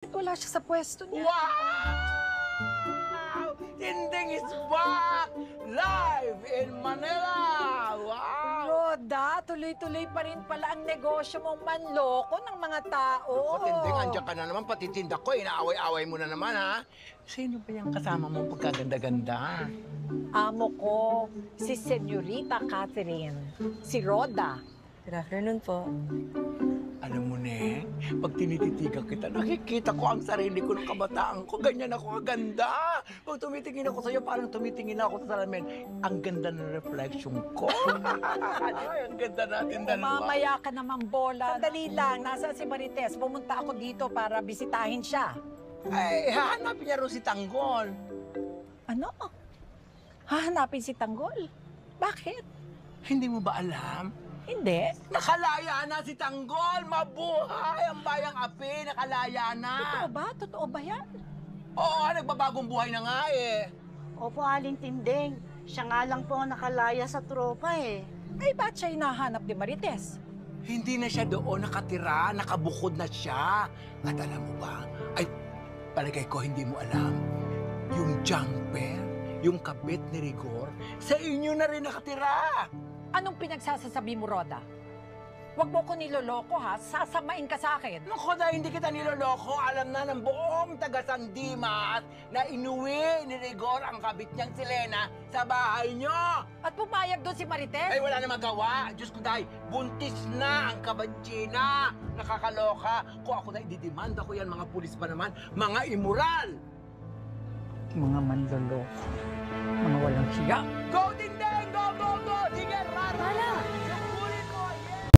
Wala siya sa pwesto niya. Wow! Tinding is back! Live in Manila! Wow! Roda, tuloy-tuloy pa rin pala ang negosyo mong manloko ng mga tao. O, Tinding, andyan ka na naman. Pati tinda ko, inaaway-away mo na naman, ha? Sino ba yung kasama mong pagkaganda-ganda? Amo ko, si Senyorita Catherine, si Roda. Good afternoon po. Alam mo, Neng, pag tinititigan kita, nakikita ko ang sarili ko ng kabataan ko. Ganyan ako kaganda. Pag tumitingin ako sa'yo, parang tumitingin ako sa salamin. Ang ganda ng reflection ko. Ay, ang ganda natin dalawa. Mamaya ka naman, Bola. Sandali lang, nasa si Marites. Pumunta ako dito para bisitahin siya. Ay, hahanapin niya rin si Tanggol. Ano? Hahanapin si Tanggol? Bakit? Hindi mo ba alam? Hindi. Nakalaya na si Tanggol! Mabuhay ang bayang api! Nakalaya na! Totoo ba? Totoo ba yan? Oo, nagbabagong buhay na nga eh. Opo, Aling Tinding. Siya nga lang po ang nakalaya sa tropa eh. Ay, ba't siya hinahanap ni Marites? Hindi na siya doon nakatira, nakabukod na siya. At alam mo ba, ay palagay ko hindi mo alam, yung jumper, yung kabit ni Rigor, sa inyo na rin nakatira. Anong pinagsasasabi mo, Roda? Huwag mo ko niloloko, ha? Sasamain ka sa akin. Naku, dahil hindi kita niloloko, alam na ng buong taga-Sandimas na inuwi ni Rigor ang kabit niyang si Lena sa bahay niyo. At pumayag doon si Marites? Ay, wala na magawa. Diyos ko, dahil buntis na ang kabatsina. Nakakaloka. Kung ako na ididimanda ko yan, mga pulis pa naman, mga immoral. Mga manloloko. Mga walang hiya. Go, Tindeng! Go, go, go! Sige, rara! Hala,